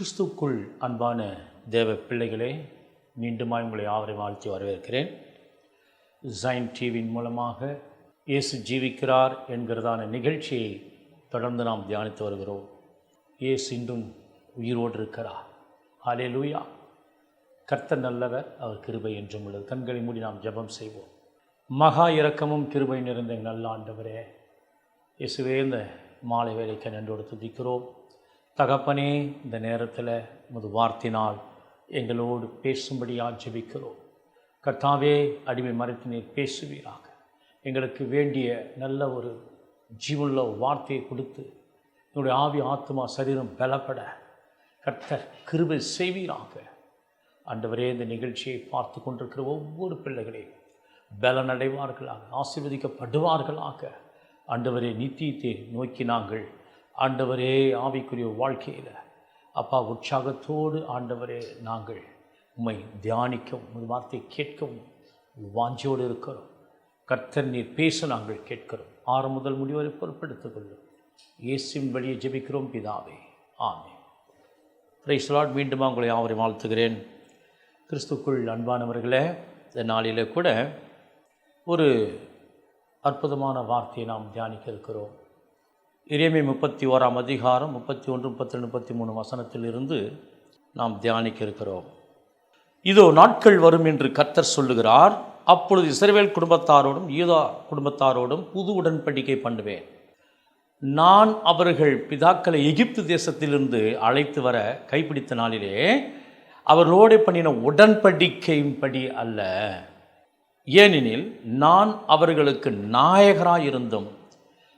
கிறிஸ்துக்குள் அன்பான தேவ பிள்ளைகளே, மீண்டுமாய் உங்களை யாவரை வாழ்த்தி வரவேற்கிறேன். ஜைன் டிவியின் மூலமாக இயேசு ஜீவிக்கிறார் என்கிறதான நிகழ்ச்சியை தொடர்ந்து நாம் தியானித்து வருகிறோம். இயேசு இன்றும் உயிரோடு இருக்கிறார். ஹல்லேலூயா. கர்த்தர் நல்லவர், அவர் கிருபை என்றும் உள்ளது. கண்களை மூடி நாம் ஜெபம் செய்வோம். மகா இரக்கமும் கிருபை நிறைந்த நல்ல ஆண்டவரே, இயேசுவே, இந்த மாலை வேலைக்கு நன்றோடு துதிக்கிறோம். தகப்பனே, இந்த நேரத்தில் உமது வார்த்தினால் எங்களோடு பேசும்படியாக ஜெபிக்கிறோம். கர்த்தாவே, அடிமை மறைத்து நீர் பேசுவீராக. எங்களுக்கு வேண்டிய நல்ல ஒரு ஜீவனுள்ள வார்த்தையை கொடுத்து எங்களுடைய ஆவி ஆத்மா சரீரம் பலப்பட கர்த்தர் கிருபை செய்வீராக. ஆண்டவரே, இந்த நிகழ்ச்சியை பார்த்து கொண்டிருக்கிற ஒவ்வொரு பிள்ளைகளையும் பலனடைவார்களாக, ஆசீர்வதிக்கப்படுவார்களாக. ஆண்டவரே, நித்தியத்தை நோக்கி நாங்கள் ஆண்டவரே ஆவிக்குரிய வாழ்க்கையில் அப்பா உற்சாகத்தோடு ஆண்டவரே நாங்கள் உம்மை தியானிக்கவும் உமது வார்த்தையை கேட்கவும் வாஞ்சோடு இருக்கிறோம். கர்த்தர் நீர் பேச நாங்கள் கேட்கிறோம். ஆரம்பம் முதல் முடிவரை பொறுப்பெடுத்துக் கொள்ளும். இயேசுவின் வழியை ஜெபிக்கிறோம் பிதாவே, ஆமென். Praise the Lord. மீண்டும் உங்களை யாவரையும் வாழ்த்துகிறேன். கிறிஸ்துக்குள் அன்பானவர்களே, இந்த நாளில் கூட ஒரு அற்புதமான வார்த்தையை நாம் தியானிக்க இருக்கிறோம். எரேமியா 31 அதிகாரம் 31, 32, 33 வசனத்திலிருந்து நாம் தியானிக்க இருக்கிறோம். இதோ நாட்கள் வரும் என்று கர்த்தர் சொல்லுகிறார், அப்பொழுது இஸ்ரவேல் குடும்பத்தாரோடும் யூதா குடும்பத்தாரோடும் புது உடன்படிக்கை பண்ணுவேன். நான் அவர்கள் பிதாக்களை எகிப்து தேசத்திலிருந்து அழைத்து வர கைப்பிடித்த நாளிலே அவர்களோடு பண்ணின உடன்படிக்கையின்படி அல்ல, ஏனெனில் நான் அவர்களுக்கு நாயகராயிருந்தும்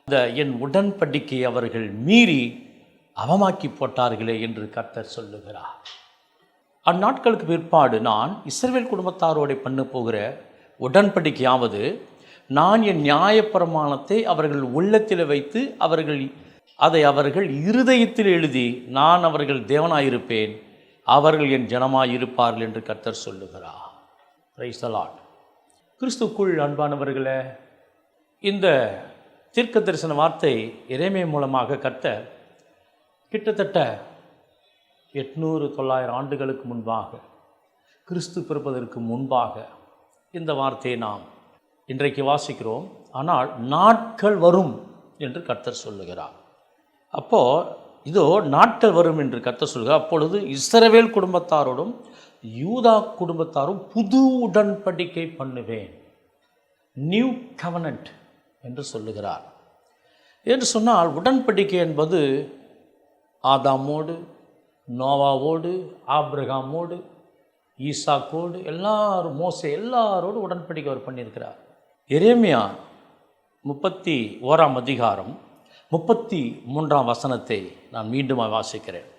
இந்த என் உடன்படிக்கை அவர்கள் மீறி அவமாக்கி போட்டார்களே என்று கர்த்தர் சொல்லுகிறார். அந்நாட்களுக்கு பிற்பாடு நான் இஸ்ரவேல் குடும்பத்தாரோடு பண்ண போகிற உடன்படிக்கையாவது, நான் என் நியாயப்பிரமாணத்தை அவர்கள் உள்ளத்தில் வைத்து அதை அவர்கள் இருதயத்தில் எழுதி நான் அவர்கள் தேவனாயிருப்பேன், அவர்கள் என் ஜனமாயிருப்பார்கள் என்று கர்த்தர் சொல்லுகிறார். Praise the Lord. கிறிஸ்துக்குள் அன்பானவர்களே, இந்த தீர்க்க தரிசன வார்த்தை எரேமியா மூலமாக கர்த்தர் கிட்டத்தட்ட 800-900 ஆண்டுகளுக்கு முன்பாக, கிறிஸ்து பிறப்பதற்கு முன்பாக இந்த வார்த்தையை நாம் இன்றைக்கு வாசிக்கிறோம். ஆனால் நாட்கள் வரும் என்று கர்த்தர் சொல்லுகிறார். அப்போது இதோ நாட்கள் வரும் என்று கர்த்தர் சொல்கிறார். அப்பொழுது இஸ்ரவேல் குடும்பத்தாரோடும் யூதா குடும்பத்தாரும் புது உடன்படிக்கை பண்ணுவேன், நியூ கவனன்ட் என்று சொல்லுகிறார். என்று சொன்னால் உடன்படிக்கை என்பது ஆதாமோடு, நோவாவோடு, ஆபிரகாமோடு, ஈசாக்கோடு, எல்லாரும் மோசே எல்லாரோடு உடன்படிக்கை அவர் பண்ணியிருக்கிறார். எரேமியா 31 அதிகாரம் 33 வசனத்தை நான் மீண்டும் வாசிக்கிறேன்.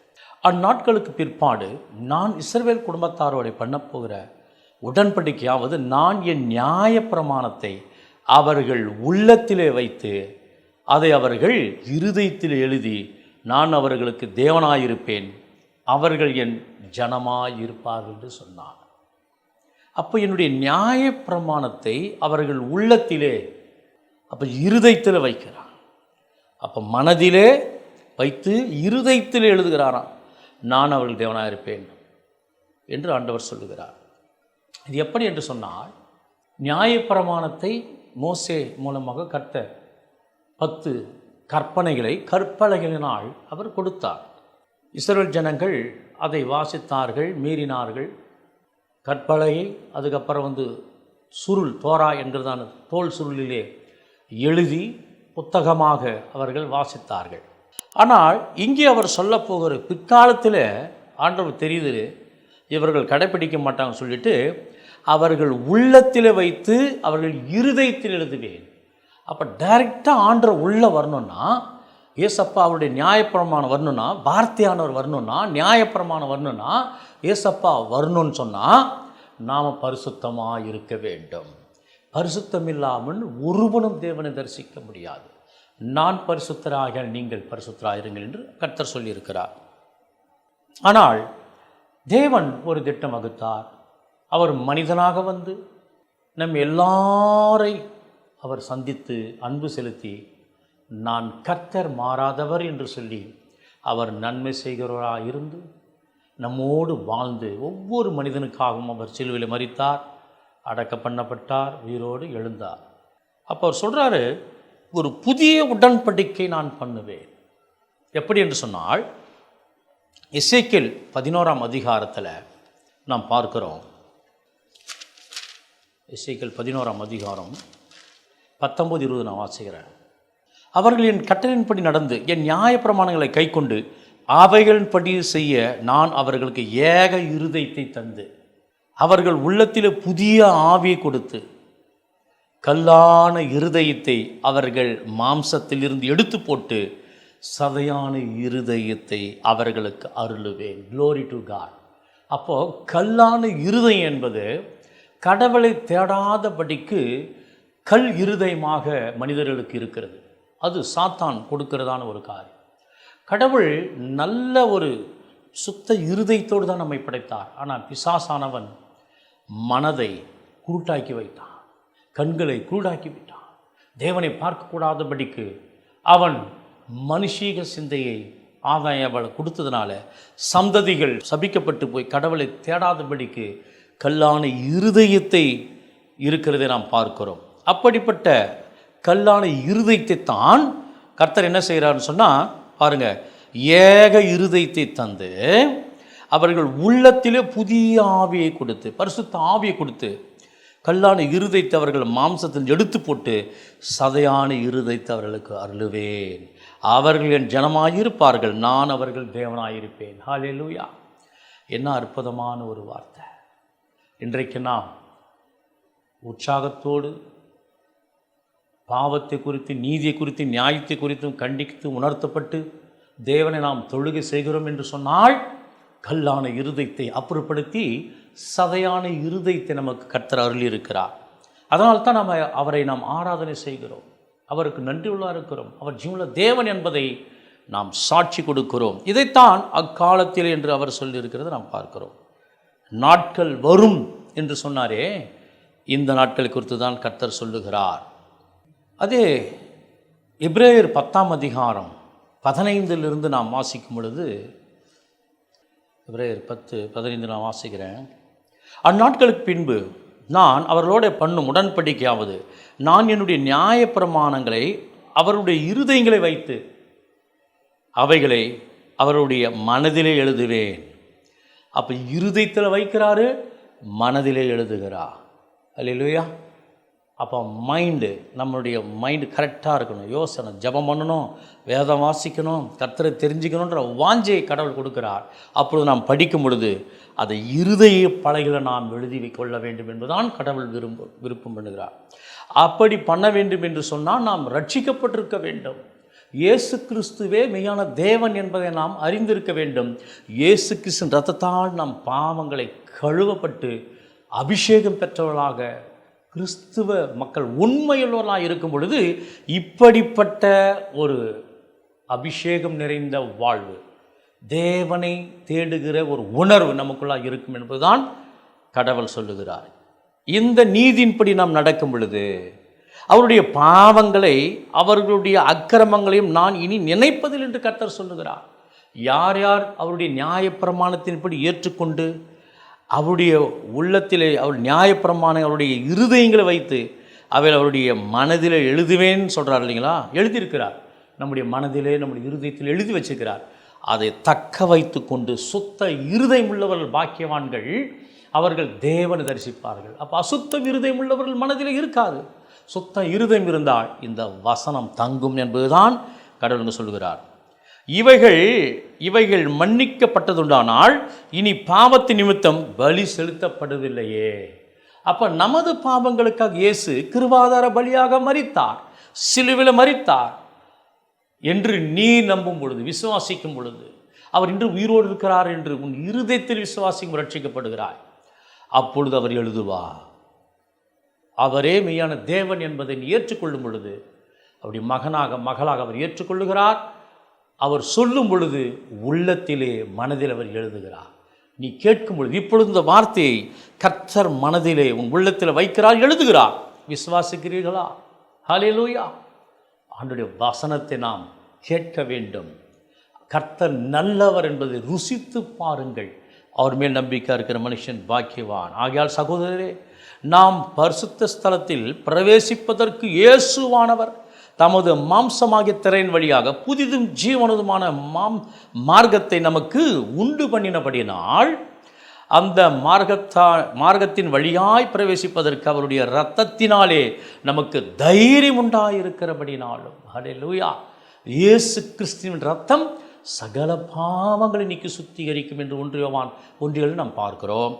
அந்நாட்களுக்கு பிற்பாடு நான் இஸ்ரவேல் குடும்பத்தாரோடு பண்ணப்போகிற உடன்படிக்கையாவது, நான் என் நியாயப்பிரமாணத்தை அவர்கள் உள்ளத்திலே வைத்து அதை அவர்கள் இருதயத்தில் எழுதி நான் அவர்களுக்கு தேவனாயிருப்பேன், அவர்கள் என் ஜனமாயிருப்பார்கள் என்று சொன்னார். அப்போ என்னுடைய நியாயப்பிரமாணத்தை அவர்கள் உள்ளத்திலே, அப்போ இருதயத்தில் வைக்கிறார். அப்போ மனதிலே வைத்து இருதயத்தில் எழுதுகிறாராம், நான் அவர்கள் தேவனாயிருப்பேன் என்று ஆண்டவர் சொல்லுகிறார். இது எப்படி என்று சொன்னால், நியாயப்பிரமாணத்தை மோசே மூலமாக கர்த்தர் 10 கற்பனைகளை கற்பலகைகளினால் அவர் கொடுத்தார். இஸ்ரவேல் ஜனங்கள் அதை வாசித்தார்கள், மீறினார்கள். கற்பலகை, அதுக்கப்புறம் சுருள், தோரா என்கிறதான தோல் சுருளிலே எழுதி புத்தகமாக அவர்கள் வாசித்தார்கள். ஆனால் இங்கே அவர் சொல்ல போகிற பிற்காலத்தில் ஆண்டவர் தெரியுது இவர்கள் கடைப்பிடிக்க மாட்டாங்க சொல்லிட்டு, அவர்கள் உள்ளத்தில் வைத்து அவர்கள் இருதயத்தில் எழுதுவேன். அப்போ டைரெக்டாக ஆண்டவர் உள்ளே வரணும்னா, ஏசப்பா அவருடைய நியாயப்பிரமாணம் வரணும்னா, வார்த்தையானவர் வரணும்னா, நியாயப்பிரமாணம் வரணும்னா, ஏசப்பா வரணும்னு சொன்னால் நாம் பரிசுத்தமாக இருக்க வேண்டும். பரிசுத்தம் இல்லாமல் ஒருவனும் தேவனை தரிசிக்க முடியாது. நான் பரிசுத்தராக நீங்கள் பரிசுத்தராயிருங்கள் என்று கர்த்தர் சொல்லியிருக்கிறார். ஆனால் தேவன் ஒரு திட்டம் வகுத்தார். அவர் மனிதனாக வந்து நம் எல்லாரை அவர் சந்தித்து அன்பு செலுத்தி, நான் கர்த்தர் மாறாதவர் என்று சொல்லி அவர் நன்மை செய்கிறவராக இருந்து நம்மோடு வாழ்ந்து ஒவ்வொரு மனிதனுக்காகவும் அவர் சிலுவையில் மரித்தார், அடக்க பண்ணப்பட்டார், உயிரோடு எழுந்தார். அப்போ அவர் சொல்கிறாரு, ஒரு புதிய உடன்படிக்கை நான் பண்ணுவேன். எப்படி என்று சொன்னால், எசேக்கியேல் 11ஆம் அதிகாரத்தில் நாம் பார்க்கிறோம். எசேக்கியேல் 11ஆம் அதிகாரம் 19-20 நான் வாசிக்கிறேன். அவர்கள் என் கட்டளையின்படி நடந்து என் நியாயப்பிரமாணங்களை கைக்கொண்டு அவைகளின்படி செய்ய நான் அவர்களுக்கு ஏக இருதயத்தை தந்து அவர்கள் உள்ளத்தில் புதிய ஆவியை கொடுத்து கல்லான இருதயத்தை அவர்கள் மாம்சத்திலிருந்து எடுத்து போட்டு சதையான இருதயத்தை அவர்களுக்கு அருளுவேன். Glory to God. அப்போது கல்லான இருதயம் என்பது கடவுளை தேடாதபடிக்கு கல் இருதயமாக மனிதர்களுக்கு இருக்கிறது. அது சாத்தான் கொடுக்கிறதான ஒரு காரியம். கடவுள் நல்ல ஒரு சுத்த இருதயத்தோடு தான் நம்மை படைத்தார். ஆனால் பிசாசானவன் மனதை குருட்டாக்கி வைத்தான், கண்களை குருடாக்கி விட்டான். தேவனை பார்க்கக்கூடாதபடிக்கு அவன் மனுஷீக சிந்தையை ஆதாயவளை கொடுத்ததுனால சந்ததிகள் சபிக்கப்பட்டு போய் கடவுளை தேடாதபடிக்கு கல்லான இருதயத்தை இருக்கிறதை நாம் பார்க்கிறோம். அப்படிப்பட்ட கல்லான இருதயத்தை தான் கர்த்தர் என்ன செய்கிறாருன்னு சொன்னால், பாருங்கள், ஏக இருதயத்தை தந்து அவர்கள் உள்ளத்திலே புதிய ஆவியை கொடுத்து, பரிசுத்த ஆவியை கொடுத்து கல்லான இருதயத்தை அவர்கள் மாம்சத்தில் எடுத்து போட்டு சதையான இருதயத்தை அவர்களுக்கு அருளுவேன். அவர்கள் என் ஜனமாயிருப்பார்கள், நான் அவர்கள் தேவனாயிருப்பேன். ஹல்லேலூயா! என்ன அற்புதமான ஒரு வார்த்தை. இன்றைக்கு நாம் உற்சாகத்தோடு பாவத்தை குறித்து, நீதியை குறித்து, நியாயத்தை குறித்தும் கண்டித்து உணர்த்தப்பட்டு தேவனை நாம் தொழுகை செய்கிறோம் என்று சொன்னால், கல்லான இருதயத்தை அப்புறப்படுத்தி சதையான இருதயத்தை நமக்கு கர்த்தர் அருளியிருக்கிறார். அதனால்தான் அவரை நாம் ஆராதனை செய்கிறோம், அவருக்கு நன்றி உள்ளா இருக்கிறோம். அவர் ஜீவனுள்ள தேவன் என்பதை நாம் சாட்சி கொடுக்கிறோம். இதைத்தான் அக்காலத்தில் என்று அவர் சொல்லியிருக்கிறது நாம் பார்க்கிறோம். நாட்கள் வரும் என்று சொன்னாரே, இந்த நாட்களை குறித்து தான் கர்த்தர் சொல்லுகிறார். அதே எபிரேயர் 10ஆம் அதிகாரம் 15 நாம் வாசிக்கும் பொழுது, எபிரேயர் 10:15 நான் வாசிக்கிறேன். அந்நாட்களுக்கு பின்பு நான் அவர்களோட பண்ணும் உடன்படிக்கையாவது, நான் என்னுடைய நியாயப்பிரமாணங்களை அவருடைய இருதயங்களை வைத்து அவைகளை அவருடைய மனதிலே எழுதுவேன். அப்போ இருதயத்தில் வைக்கிறாரு, மனதிலே எழுதுகிறார். அல்லேலூயா! அப்போ நம்மளுடைய மைண்டு கரெக்டாக இருக்கணும். யோசனை, ஜெபம் பண்ணணும், வேதம் வாசிக்கணும், கர்த்தரை தெரிஞ்சுக்கணுன்ற வாஞ்சையை கடவுள் கொடுக்கிறார். அப்பொழுது நாம் படிக்கும் பொழுது அதை இருதய பலகையில் நாம் எழுதி கொள்ள வேண்டும் என்பதுதான் கடவுள் விருப்பம் பண்ணுகிறார். அப்படி பண்ண வேண்டும் என்று சொன்னால் நாம் ரட்சிக்கப்பட்டிருக்க வேண்டும். இயேசு கிறிஸ்துவே மெய்யான தேவன் என்பதை நாம் அறிந்திருக்க வேண்டும். இயேசு கிறிஸ்துவின் இரத்தத்தால் நாம் பாவங்களை கழுவப்பட்டு அபிஷேகம் பெற்றவர்களாக கிறிஸ்துவ மக்கள் உண்மையுள்ளவர்களாக இருக்கும் பொழுது இப்படிப்பட்ட ஒரு அபிஷேகம் நிறைந்த வாழ்வு, தேவனை தேடுகிற ஒரு உணர்வு நமக்குள்ளாக இருக்கும் என்பதுதான் கடவுள் சொல்லுகிறார். இந்த நீதியின்படி நாம் நடக்கும் பொழுது அவருடைய பாவங்களை, அவர்களுடைய அக்கிரமங்களையும் நான் இனி நினைப்பதில் என்று கர்த்தர் சொல்லுகிறார். யார் யார் அவருடைய நியாயப்பிரமாணத்தின்படி ஏற்றுக்கொண்டு அவருடைய உள்ளத்திலே அவர் நியாயப்பிரமாணம் அவருடைய இருதயங்களை வைத்து அவை அவருடைய மனதில் எழுதுவேன்னு சொல்கிறார் இல்லைங்களா? எழுதியிருக்கிறார். நம்முடைய மனதிலே, நம்முடைய இருதயத்தில் எழுதி வச்சிருக்கிறார். அதை தக்க வைத்து கொண்டு சுத்த இருதயம் உள்ளவர்கள் பாக்கியவான்கள், அவர்கள் தேவனை தரிசிப்பார்கள். அப்போ அசுத்த இருதயம் உள்ளவர்கள் மனதில் இருக்காது. சுத்த இருதயம் இருந்தால் இந்த வசனம் தங்கும் என்பதுதான் கடவுள் சொல்கிறார். இவைகள் மன்னிக்கப்பட்டதுண்டானால் இனி பாவத்தின் நிமித்தம் பலி செலுத்தப்படுவதில்லையே. அப்போ நமது பாவங்களுக்காக இயேசு கிருபாதார பலியாக மரித்தார், சிலுவையில் மரித்தார் என்று நீ நம்பும் பொழுது, விசுவாசிக்கும் பொழுது, அவர் இன்று உயிரோடு இருக்கிறார் என்று உன் இருதயத்தில் விசுவாசிக்கும் ரட்சிக்கப்படுகிறாய். அப்பொழுது அவர் எழுதுவார். அவரே மெய்யான தேவன் என்பதை நீ ஏற்றுக்கொள்ளும் பொழுது அப்படி மகளாக அவர் ஏற்றுக்கொள்ளுகிறார். அவர் சொல்லும் பொழுது உள்ளத்திலே, மனதில் அவர் எழுதுகிறார். நீ கேட்கும் பொழுது இப்பொழுது இந்த வார்த்தையை கர்த்தர் மனதிலே உன் உள்ளத்தில் வைக்கிறார், எழுதுகிறார். விசுவாசிக்கிறீர்களா? ஹல்லேலூயா! ஆண்டவருடைய வசனத்தை நாம் கேட்க வேண்டும். கர்த்தர் நல்லவர் என்பதை ருசித்து பாருங்கள். அவர் மேல் நம்பிக்கை இருக்கிற மனுஷன் பாக்கியவான். ஆகையால் சகோதரரே, நாம் பரிசுத்த ஸ்தலத்தில் பிரவேசிப்பதற்கு இயேசுவானவர் தமது மாம்சமாகிய திரையின் வழியாக புதிதும் ஜீவனதுமான மார்க்கத்தை நமக்கு உண்டு பண்ணினபடியினால் அந்த மார்க்கத்தின் வழியாய் பிரவேசிப்பதற்கு அவருடைய இரத்தத்தினாலே நமக்கு தைரியம் உண்டாயிருக்கிறபடினாலும், ஹல்லேலூயா, இயேசு கிறிஸ்துவின் இரத்தம் சகல பாவங்களை நீக்கி சுத்திகரிக்கும் என்று 1 யோவான் 1 நாம் பார்க்கிறோம்.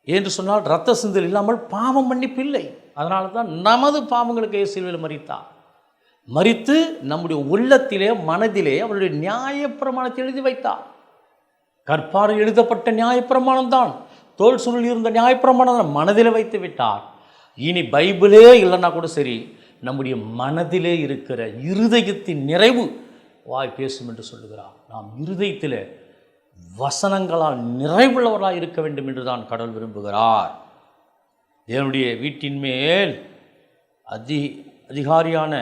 என்று சொன்னால் இரத்த சிந்தல் இல்லாமல் பாவம் மன்னிப்பு இல்லை. அதனால தான் நமது பாவங்களுக்கு சிலுவையில் மரித்தார். மரித்து நம்முடைய உள்ளத்திலே மனதிலே அவருடைய நியாயப்பிரமாணத்தை எழுதி வைத்தார். கற்பாறையில் எழுதப்பட்ட நியாயப்பிரமாணம் தான், தோல் சுருள் இருந்த நியாயப்பிரமாணம் தான் மனதிலே வைத்து விட்டார். இனி பைபிளே இல்லைன்னா கூட சரி, நம்முடைய மனதிலே இருக்கிற இருதயத்தின் நிறைவு வாய் பேசும் என்று சொல்லுகிறார். நாம் இருதயத்தில் வசனங்களால் நிறைவுள்ளவர்களாக இருக்க வேண்டும் என்று தான் கடவுள் விரும்புகிறார். என்னுடைய வீட்டின் மேல் அதிகாரியான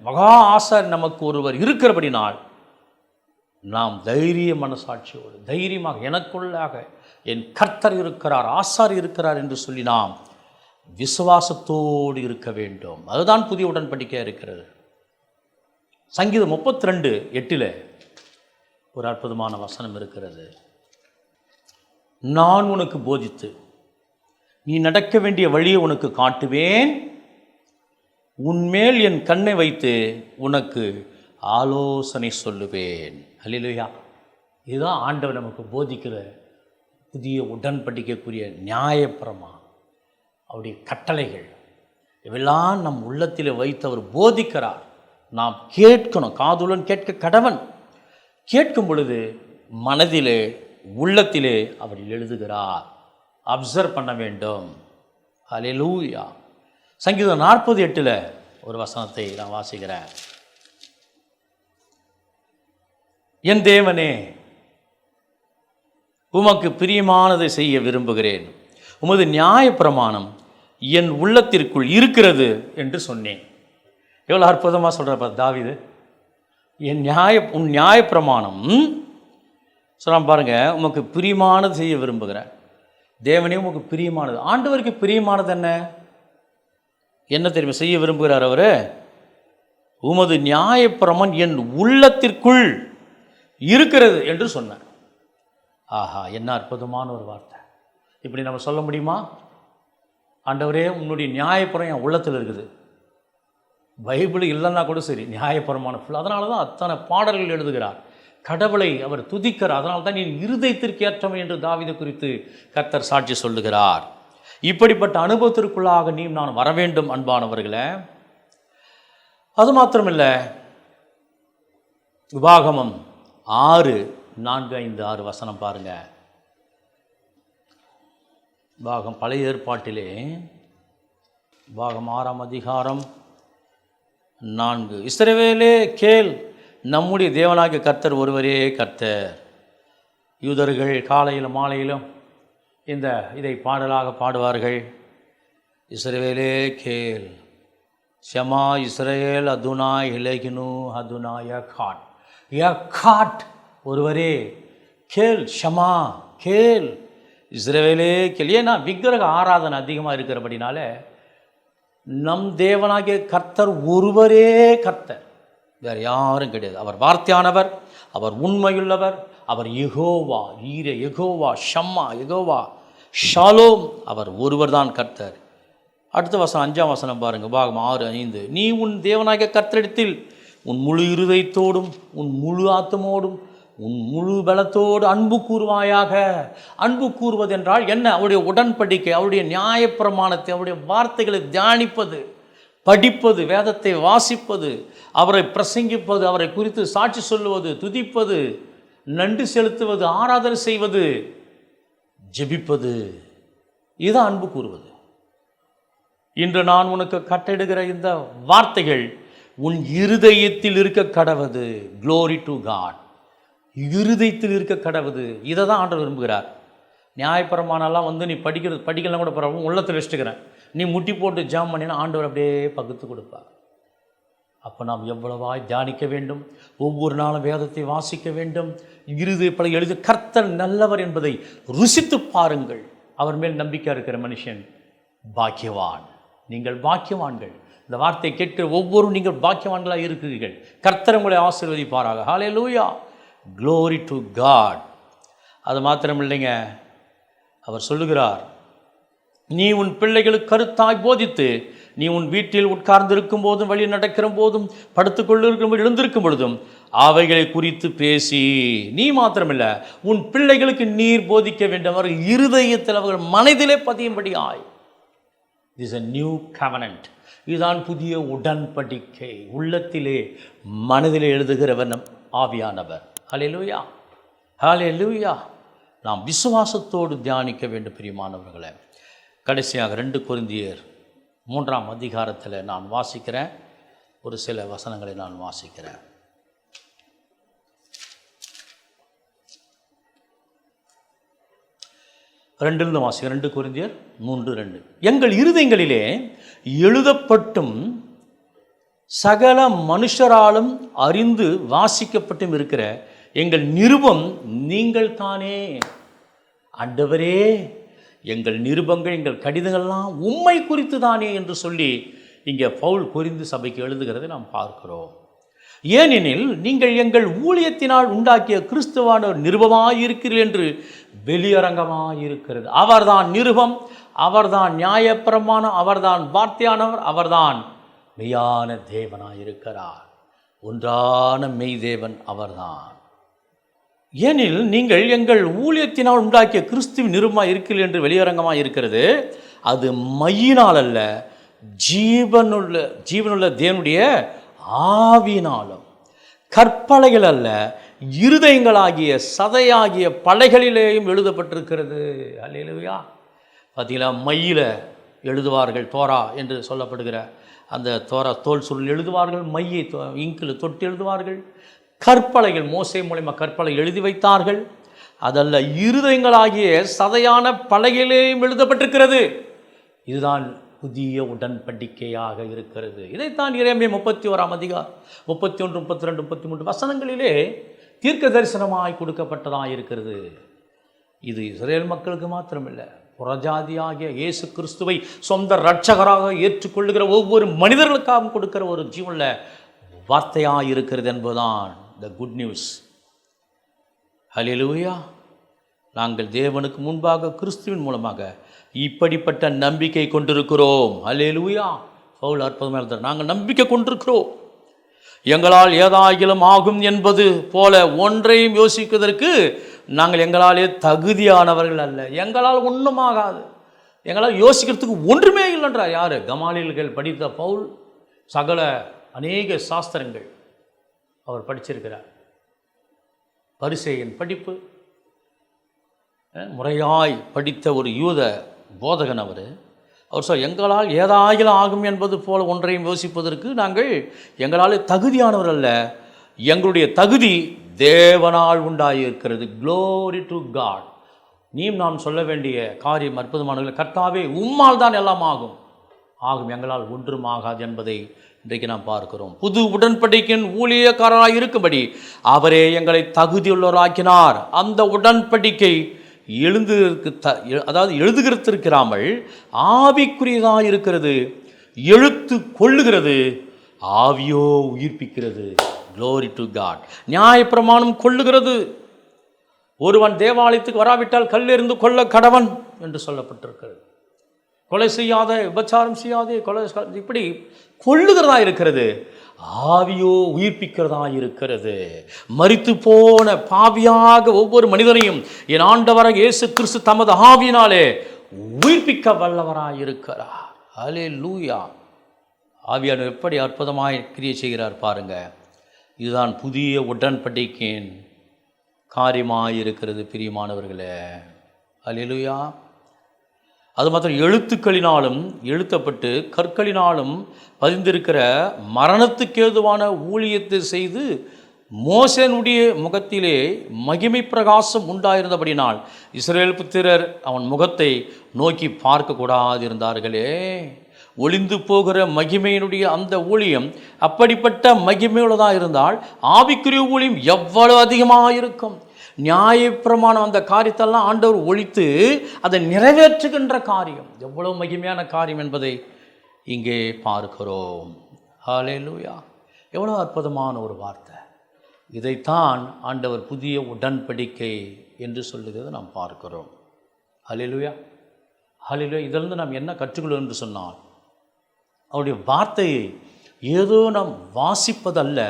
மகா ஆசார் நமக்கு ஒருவர் இருக்கிறபடினால் நாம் தைரிய மனசாட்சியோடு தைரியமாக எனக்குள்ளாக என் கர்த்தர் இருக்கிறார், ஆசார் இருக்கிறார் என்று சொல்லி நாம் விசுவாசத்தோடு இருக்க வேண்டும். அதுதான் புதிய உடன்படிக்கையாக இருக்கிறது. சங்கீதம் 32:8 ஒரு அற்புதமான வசனம் இருக்கிறது. நான் உனக்கு போதித்து நீ நடக்க வேண்டிய வழியை உனக்கு காட்டுவேன், உன்மேல் என் கண்ணை வைத்து உனக்கு ஆலோசனை சொல்லுவேன். அல்லேலூயா. இதுதான் ஆண்டவர் நமக்கு போதிக்கிற புதிய உடன்படிக்கைக்குரிய நியாயப்பிரமாணம், அவருடைய கட்டளைகள். இவெல்லாம் நம் உள்ளத்தில் வைத்து அவர் போதிக்கிறார். நாம் கேட்கணும், காதுடன் கேட்க கடவன். கேட்கும் பொழுது மனதிலே உள்ளத்திலே அவர் எழுதுகிறார். அப்சர்வ் பண்ண வேண்டும். ஹல்லேலூயா. சங்கீதம் 40:8 ஒரு வசனத்தை நான் வாசிக்கிறேன். என் தேவனே, உமக்கு பிரியமானதை செய்ய விரும்புகிறேன், உமது நியாயப்பிரமாணம் என் உள்ளத்திற்குள் இருக்கிறது என்று சொன்னேன். எவ்வளோ அற்புதமாக சொல்கிறார் தாவீது. உன் நியாயப்பிரமாணம் சொன்னால் பாருங்கள், உமக்கு பிரியமானது செய்ய விரும்புகிறேன். தேவனே, உமக்கு பிரியமானது. ஆண்டவருக்கு பிரியமானது என்ன தெரியுமா செய்ய விரும்புகிறார் அவர்? உமது நியாயப்பிரமாணம் என் உள்ளத்திற்குள் இருக்கிறது என்று சொன்னார். ஆஹா, என்ன அற்புதமான ஒரு வார்த்தை. இப்படி நம்ம சொல்ல முடியுமா? ஆண்டவரே, உன்னுடைய நியாயப்பிரமாணம் என் உள்ளத்தில் இருக்குது. பைபிள் இல்லைன்னா கூட சரி, நியாயப்பிரமாணம் ஃபுல். அதனால தான் அத்தனை பாடல்கள் எழுதுகிறார். கடவுளை அவர் துதிக்கிறார். அதனால தான் என் இருதயத்திற்கு ஏற்றமை என்று தாவீது குறித்து கர்த்தர் சாட்சி சொல்லுகிறார். இப்படிப்பட்ட அனுபவத்திற்குள்ளாக நீ நான் வர வேண்டும் அன்பானவர்களே. அது மாத்திரமில்லை, உபாகமம் 6:4-5-6 வசனம் பாருங்க. உபாகம் பழைய ஏற்பாட்டிலே உபாகம் 6ஆம் அதிகாரம் 4. இஸ்ரவேலே கேள், நம்முடைய தேவனாகிய கர்த்தர் ஒருவரே கர்த்தர். யூதர்கள் காலையிலும் மாலையிலும் இதை பாடலாக பாடுவார்கள். இஸ்ரவேலே கேள், ஷமா இஸ்ரேல் அதுனாய் இலகினு அதுனாய் யகாட். யகாட் ஒருவரே கேள், ஷமா கேள், இஸ்ரவேலே கேள். ஏன்னா விக்கிரக ஆராதனை அதிகமாக இருக்கிறபடினால நம் தேவனாகிய கர்த்தர் ஒருவரே கர்த்தர், வேறு யாரும் கிடையாது. அவர் வார்த்தையானவர், அவர் உண்மையுள்ளவர், அவர் யெகோவா ஈரே, யெகோவா ஷம்மா, யெகோவா ஷாலோம், அவர் ஒருவர் தான் கர்த்தர். அடுத்த வசனம் 5ஆம் வசனம் பாருங்கள், உபாகமம் 6:5. நீ உன் தேவனாகிய கர்த்தரிடத்தில் உன் முழு இருதயத்தோடும் உன் முழு ஆத்துமோடும் உன் முழு பலத்தோடு அன்பு கூறுவாயாக. அன்பு கூறுவதென்றால் என்ன? அவருடைய உடன்படிக்கை, அவருடைய நியாயப்பிரமாணத்தை, அவருடைய வார்த்தைகளை தியானிப்பது, படிப்பது, வேதத்தை வாசிப்பது, அவரை பிரசங்கிப்பது, அவரை குறித்து சாட்சி சொல்லுவது, துதிப்பது, நன்றி செலுத்துவது, ஆராதனை செய்வது, ஜெபிப்பது. இதுதான் அன்பு கூறுவது. இன்று நான் உனக்கு கட்டளையிடுகிற இந்த வார்த்தைகள் உன் இருதயத்தில் இருக்க கடவது. Glory to God. இருதயத்தில் இருக்க கடவுது. இதை தான் ஆண்டவர் விரும்புகிறார். நியாயப்பிரமாணம்லாம் நீ படிக்கலாம் கூட பரவாயில்ல, உள்ளத்தில் வச்சுக்கிறேன், நீ முட்டி போட்டு ஜாம் பண்ணினா ஆண்டவர் அப்படியே பகுத்து கொடுப்பார். அப்போ நாம் எவ்வளவாய் தியானிக்க வேண்டும், ஒவ்வொரு நாளும் வேதத்தை வாசிக்க வேண்டும். பல எழுதி கர்த்தர் நல்லவர் என்பதை ருசித்து பாருங்கள். அவர் மேல் நம்பிக்கை இருக்கிற மனுஷன் பாக்கியவான். நீங்கள் பாக்கியவான்கள். இந்த வார்த்தையை கேட்கிற ஒவ்வொரு நீங்கள் பாக்கியவான்களாக இருக்கிறீர்கள். கர்த்தர் உங்களை ஆசீர்வதிப்பாராக. ஹல்லேலூயா, க்ளோரி டு காட். அது மாத்திரம் இல்லைங்க, அவர் சொல்லுகிறார், நீ உன் பிள்ளைகளுக்கு கருத்தாய் போதித்து, நீ உன் வீட்டில் உட்கார்ந்திருக்கும் போதும், வழி நடக்கிற போதும், படுத்துக்கொண்டிருக்கும் போது, எழுந்திருக்கும் பொழுதும் அவைகளை குறித்து பேசி, நீ மாத்திரமில்ல உன் பிள்ளைகளுக்கு நீர் போதிக்க வேண்டும். அவர்கள் இருதயத்தில், அவர்கள் மனதிலே பதியும்படியாய். This a new covenant. இதுதான் புதிய உடன்படிக்கை. உள்ளத்திலே மனதிலே எழுதுகிறவர் நம் ஆவியானவர். ஹல்லேலூயா, ஹல்லேலூயா. நாம் விசுவாசத்தோடு தியானிக்க வேண்டும் பிரியமானவர்களே. கடைசியாக 2 கொரிந்தியர் 3ஆம் அதிகாரத்தில் நான் வாசிக்கிறேன். ஒரு சில வசனங்களை நான் வாசிக்கிறேன். ரெண்டிலிருந்து வாசிக்கிறேன். 2 கொரிந்தியர் 3:2. எங்கள் இருதயங்களிலே எழுதப்பட்டும் சகல மனுஷராலும் அறிந்து வாசிக்கப்பட்டும் இருக்கிற எங்கள் நிருபம் நீங்கள் தானே. ஆண்டவரே, எங்கள் நிருபங்கள், எங்கள் கடிதங்கள்லாம் உம்மை குறித்து தானே என்று சொல்லி இங்கே பவுல் கொரிந்து சபைக்கு எழுதுகிறதை நாம் பார்க்கிறோம். ஏனெனில் நீங்கள் எங்கள் ஊழியத்தினால் உண்டாக்கிய கிறிஸ்துவான நிருபமாயிருக்கிறீர்கள் என்று வெளியரங்கமாயிருக்கிறது. அவர்தான் நிருபம், அவர்தான் நியாயப்பிரமாணம், அவர்தான் வார்த்தையானவர், அவர்தான் மெய்யான தேவனாயிருக்கிறார். ஒன்றான மெய் தேவன் அவர்தான். ஏனில் நீங்கள் எங்கள் ஊழியத்தினால் உண்டாக்கிய கிறிஸ்துவின் நிருபமாக இருக்கிறீர்கள் என்று வெளியரங்கமாக இருக்கிறது. அது மையினால் அல்ல, ஜீவனுள்ள தேவனுடைய ஆவியினாலும். கற்பலைகள் அல்ல, இருதயங்களாகிய சதையாகிய பலைகளிலேயும் எழுதப்பட்டிருக்கிறது. அல்லேலூயா. பார்த்தீங்களா, மையில் எழுதுவார்கள், தோரா என்று சொல்லப்படுகிற அந்த தோரா தோல் சுருள் எழுதுவார்கள், மையை இங்கில் தொட்டு எழுதுவார்கள். கற்பலைகள், மோசே மூலமாக கற்பலை எழுதி வைத்தார்கள். அதல்ல, இருதயங்களாகிய சதையான பலகையிலேயும் எழுதப்பட்டிருக்கிறது. இதுதான் புதிய உடன்படிக்கையாக இருக்கிறது. இதைத்தான் எரேமியா 31ஆம் அதிகாரம் 31, 32, 33 வசனங்களிலே தீர்க்க தரிசனமாய் கொடுக்கப்பட்டதாக இருக்கிறது. இது இஸ்ரேல் மக்களுக்கு மாத்திரமில்லை, புறஜாதியாகிய இயேசு கிறிஸ்துவை சொந்த இரட்சகராக ஏற்றுக்கொள்ளுகிற ஒவ்வொரு மனிதர்களுக்காகவும் கொடுக்கிற ஒரு ஜீவனுள்ள வார்த்தையாக இருக்கிறது என்பதுதான் த குட் நியூஸ். ஹல்லேலூயா. நாங்கள் தேவனுக்கு முன்பாக கிறிஸ்துவின் மூலமாக இப்படிப்பட்ட நம்பிக்கை கொண்டிருக்கிறோம். ஹல்லேலூயா. பவுல் அற்புதமாக எழுதுகிறார், நாங்கள் நம்பிக்கை கொண்டிருக்கிறோம். எங்களால் ஏதாகிலும் ஆகும் என்பது போல ஒன்றையும் யோசிப்பதற்கு நாங்கள் எங்களாலே தகுதியானவர்கள் அல்ல. எங்களால் ஒன்றும் ஆகாது, எங்களால் யோசிக்கிறதுக்கு ஒன்றுமே இல்லைன்றார். யார்? கமாலியல்கள் படித்த பவுல் சகல அநேக சாஸ்திரங்கள் அவர் படிச்சிருக்கிறார். பரிசேயன் படிப்பு, முறையாய் படித்த ஒரு யூத போதகன் அவர். சொல், எங்களால் ஏதாயிலும் ஆகும் என்பது போல ஒன்றையும் யோசிப்பதற்கு நாங்கள் எங்களால் தகுதியானவர் அல்ல, எங்களுடைய தகுதி தேவனால் உண்டாயிருக்கிறது. Glory to God. நீயும் நாம் சொல்ல வேண்டிய காரியம் அற்புதமானவர்கள், கர்த்தாவே உம்மால் தான் எல்லாம் ஆகும், எங்களால் ஒன்றும் ஆகாது என்பதை இன்றைக்கு நாம் பார்க்கிறோம். புது உடன்படிக்கையின் ஊழியக்காரராக இருக்கும்படி அவரே எங்களை தகுதியுள்ளவராக்கினார். அந்த உடன்படிக்கை எழுதுகிறதிருக்கிறாமல் ஆவிக்குரியதாக இருக்கிறது. எழுத்து கொள்ளுகிறது, ஆவியோ உயிர்ப்பிக்கிறது. Glory to God. நியாயப்பிரமாணம் கொள்ளுகிறது. ஒருவன் தேவாலயத்துக்கு வராவிட்டால் கல்லிருந்து கொல்ல கடவன் என்று சொல்லப்பட்டிருக்கிறது. கொலை செய்யாத, விபச்சாரம் செய்யாதே, கொலை இப்படி கொள்ளுகிறதா இருக்கிறது. ஆவியோ உயிர்ப்பிக்கிறதா இருக்கிறது. மரித்து போன பாவியாக ஒவ்வொரு மனிதனையும் என் ஆண்டவராக இயேசு கிறிஸ்து தமது ஆவியினாலே உயிர்ப்பிக்க வல்லவராயிருக்கிறார். அல்லேலூயா. ஆவியானவர் எப்படி அற்புதமாய் கிரியை செய்கிறார் பாருங்க. இதுதான் புதிய உடன்படிக்கையின் காரியமாயிருக்கிறது பிரியமானவர்களே. அல்லேலூயா. அது மாத்திரம் எழுத்துக்களினாலும் எழுத்தப்பட்டு கற்களினாலும் பதிந்திருக்கிற மரணத்துக்கேதுவான ஊழியத்தை செய்து மோசேனுடைய முகத்திலே மகிமை பிரகாசம் உண்டாயிருந்தபடினால் இஸ்ரவேல் புத்திரர் அவன் முகத்தை நோக்கி பார்க்கக்கூடாது இருந்தார்களே. ஒளிந்து போகிற மகிமையினுடைய அந்த ஊழியம் அப்படிப்பட்ட மகிமையுள்ளதாக இருந்தால் ஆவிக்குரிய ஊழியம் எவ்வளவு அதிகமாக இருக்கும். நியாயப்பிரமாணம் அந்த காரியத்தெல்லாம் ஆண்டவர் ஒழித்து அதை நிறைவேற்றுகின்ற காரியம் எவ்வளவு மகிமையான காரியம் என்பதை இங்கே பார்க்கிறோம். ஹல்லேலூயா! எவ்வளோ அற்புதமான ஒரு வார்த்தை. இதைத்தான் ஆண்டவர் புதிய உடன்படிக்கை என்று சொல்லுகிறது நாம் பார்க்கிறோம். ஹல்லேலூயா! ஹல்லேலூயா! இதிலிருந்து நாம் என்ன கற்றுக்கொள்வோம் என்று சொன்னால், அவருடைய வார்த்தையை ஏதோ நாம் வாசிப்பதல்ல,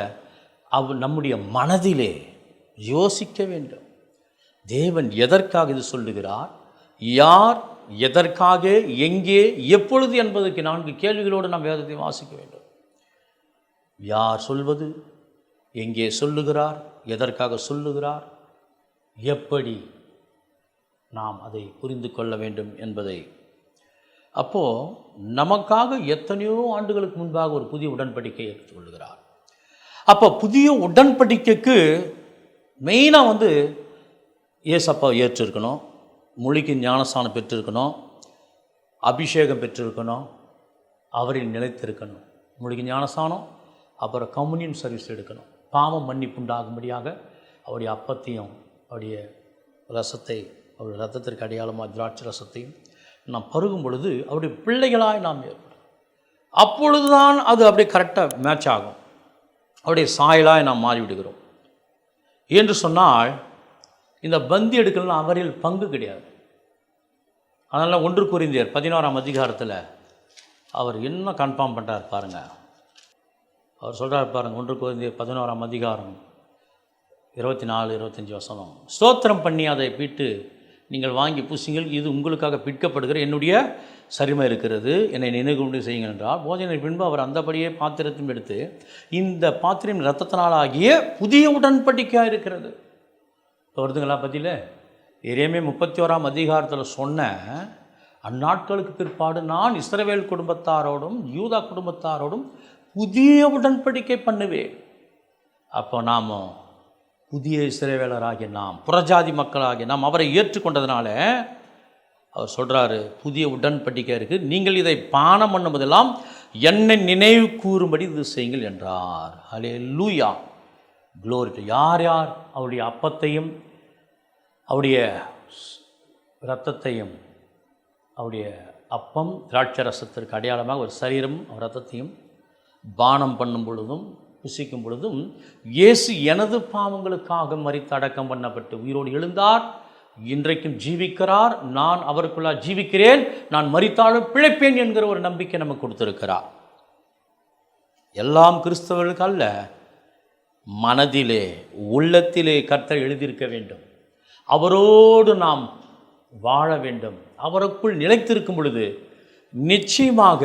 நம்முடைய மனதிலே யோசிக்க வேண்டும். தேவன் எதற்காக இது சொல்லுகிறார், யார் எதற்காக, எங்கே, எப்பொழுது என்பதற்கு 4 கேள்விகளோடு நாம் வேதத்தை வாசிக்க வேண்டும். யார் சொல்வது, எங்கே சொல்லுகிறார், எதற்காக சொல்லுகிறார், எப்படி நாம் அதை புரிந்து கொள்ள வேண்டும் என்பதை. அப்போது நமக்காக எத்தனையோ ஆண்டுகளுக்கு முன்பாக ஒரு புதிய உடன்படிக்கை சொல்லுகிறார். அப்போ புதிய உடன்படிக்கைக்கு மெயினாக ஏசப்பா ஏற்றிருக்கணும், மொழிக்கு ஞானஸ்தானம் பெற்றிருக்கணும், அபிஷேகம் பெற்றிருக்கணும், அவரில் நிலைத்திருக்கணும். மொழிக்கு ஞானஸ்தானம், அப்புறம் கம்யூனியன் சர்வீஸ் எடுக்கணும். பாவம் மன்னிப்புண்டாகும்படியாக அவருடைய அப்பத்தையும் அவருடைய ரசத்தை, அவருடைய ரத்தத்திற்கு அடையாளமாக திராட்சை ரசத்தையும் நாம் பருகும் பொழுது அவருடைய பிள்ளைகளாய் நாம் ஏற்படும். அப்பொழுதுதான் அது அப்படியே கரெக்டாக மேட்ச் ஆகும். அவருடைய சாயலாய் நாம் மாறிவிடுகிறோம். என்று சொன்னால் இந்த பந்தி எடுக்கலாம் அவரில் பங்கு கிடையாது. அதனால் 1 கொரிந்தியர் 11ஆம் அதிகாரத்தில் அவர் என்ன கன்ஃபார்ம் பண்ணுறார் பாருங்கள். அவர் சொல்கிறார் பாருங்கள், 1 கொரிந்தியர் 11ஆம் அதிகாரம் 24-25 வசனம். ஸ்தோத்திரம் பண்ணி அதை பிட்டு நீங்கள் வாங்கி பூசிங்கள், இது உங்களுக்காக பிற்கப்படுகிற என்னுடைய சரிமை இருக்கிறது, என்னை நினைவு செய்யுங்கள் என்றால், போஜனை பின்பு அவர் அந்தபடியே பாத்திரத்தையும் எடுத்து, இந்த பாத்திரம் இரத்தத்தினாலாகிய புதிய உடன்படிக்கையாக இருக்கிறது. வருதுங்களா பற்றியில் எரேமியா 31ஆம் அதிகாரத்தில் சொன்ன அந்நாட்களுக்கு பிற்பாடு நான் இஸ்ரவேல் குடும்பத்தாரோடும் யூதா குடும்பத்தாரோடும் புதிய உடன்படிக்கை பண்ணுவேன். அப்போ நாம் புதிய இஸ்ரவேலராகிய நாம், புறஜாதி மக்களாகிய நாம் அவரை ஏற்றுக்கொண்டதுனால அவர் சொல்கிறாரு புதிய உடன்படிக்கை இருக்குது, நீங்கள் இதை பானம் பண்ணும்போதெல்லாம் என்னை நினைவு கூறும்படி இது செய்யுங்கள் என்றார். ஹல்லேலூயா! க்ளோரி. யார் யார் அவருடைய அப்பத்தையும் அவருடைய இரத்தத்தையும், அவருடைய அப்பம் திராட்சை ரசத்திற்கு அடையாளமாக ஒரு சரீரம் இரத்தத்தையும் பானம் பண்ணும் பொழுதும் புசிக்கும் பொழுதும், இயேசு எனது பாவங்களுக்காக மரித்து அடக்கம் பண்ணப்பட்டு உயிரோடு எழுந்தார், இன்றைக்கும் ஜீவிக்கிறார், நான் அவருக்குள்ளாக ஜீவிக்கிறேன், நான் மரித்தாலும் பிழைப்பேன் என்கிற ஒரு நம்பிக்கை நமக்கு கொடுத்திருக்கிறார். எல்லாம் கிறிஸ்தவர்களுக்கு அல்ல, மனதிலே உள்ளத்திலே கர்த்தர் எழுதியிருக்க வேண்டும். அவரோடு நாம் வாழ வேண்டும். அவருக்குள் நிலைத்திருக்கும் பொழுது நிச்சயமாக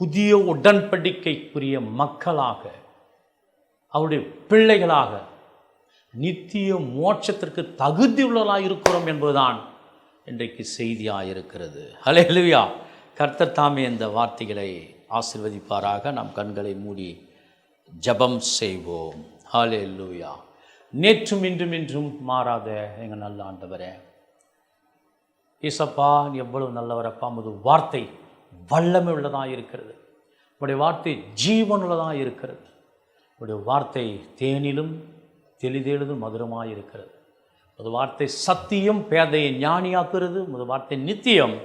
புதிய உடன்படிக்கைக்குரிய மக்களாக, அவருடைய பிள்ளைகளாக, நித்திய மோட்சத்திற்கு தகுதி உள்ளவர்களாக இருக்கிறோம் என்பதுதான் இன்றைக்கு செய்தியாக இருக்கிறது. ஹல்லேலூயா! கர்த்தர் தாமே இந்த வார்த்தைகளை ஆசீர்வதிப்பாராக. நாம் கண்களை மூடி ஜெபம் செய்வோம். ஹல்லேலூயா! நேற்றும் இன்றும் மாறாத எங்கள் நல்ல ஆண்டவரே, ஏசப்பா நீ எவ்வளவு நல்லவரப்பா. உமது வார்த்தை வல்லமை உள்ளதாக இருக்கிறது, உடைய வார்த்தை ஜீவனுள்ளதாக இருக்கிறது, உடைய வார்த்தை தேனிலும் தெளிதெழுதும் மதுரமாக இருக்கிறது. உமது வார்த்தை சத்தியம் பேதையை ஞானியாக்குறது. உமது வார்த்தை நித்தியம்,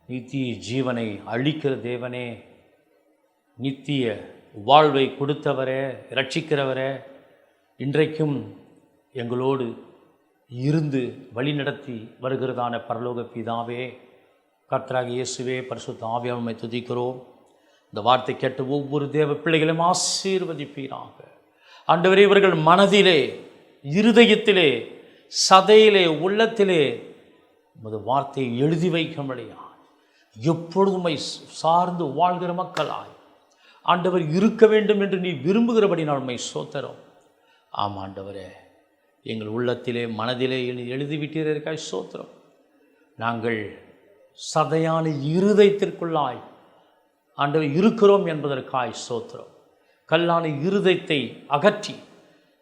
நித்திய ஜீவனை அழிக்கிற தேவனே, நித்திய வாழ்வை கொடுத்தவரே, இரட்சிக்கிறவரே, இன்றைக்கும் எங்களோடு இருந்து வழிநடத்தி வருகிறதான பரலோக பிதாவே, கர்த்தராகிய இயேசுவே, பரிசுத்த ஆவியானவரை துதிக்கிறோம். இந்த வார்த்தை கேட்டு ஒவ்வொரு தேவ பிள்ளைகளையும் ஆசீர்வதிப்பீராக. ஆண்டவரே, இவர்கள் மனதிலே, இருதயத்திலே, சதையிலே, உள்ளத்திலே உமது வார்த்தையை எழுதி வைக்கும்படியா எப்பொழுதுமை சார்ந்து வாழ்கிற மக்களாய் ஆண்டவர் இருக்க வேண்டும் என்று நீ விரும்புகிறபடி நான் உம்மை ஸ்தோத்திரம். ஆமாம் ஆண்டவரே, எங்கள் உள்ளத்திலே மனதிலே எழுதிவிட்டீர்கள் ஸ்தோத்திரம். நாங்கள் சதையான இருதயத்திற்குள்ளாய் ஆண்டவர் இருக்கிறோம் என்பதற்காய் ஸ்தோத்திரம். கல்லான இருதயத்தை அகற்றி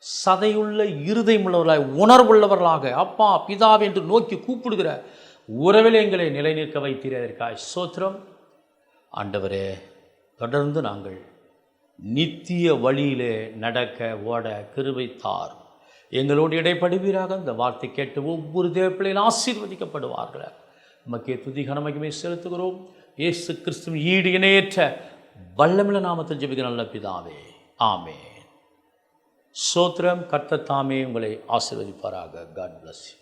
சதையுள்ள இருதயமுள்ளவர்களாய், உணர்வுள்ளவர்களாக, அப்பா பிதாவே என்று நோக்கி கூப்பிடுகிற உறவில் எங்களை நிலைநிற்க வைத்தீர்கள் ஸ்தோத்திரம். ஆண்டவரே, தொடர்ந்து நாங்கள் நித்திய வழியிலே நடக்க ஓட கிருபை தார். எங்களோடு இடைப்படுவீராக. இந்த வார்த்தை கேட்டு ஒவ்வொரு தேவப்பிள்ளையும் ஆசீர்வதிக்கப்படுவார்கள். நமக்கே துதி கனமகிமை செலுத்துகிறோம். இயேசு கிறிஸ்துவின் ஈடு இணையற்ற வல்லமில்ல நாமத்தில் ஜெபிக்கிற நல்ல பிதாவே, ஆமென். சோத்திரம். கர்த்தர் தாமே உங்களை ஆசீர்வதிப்பாராக. God bless you.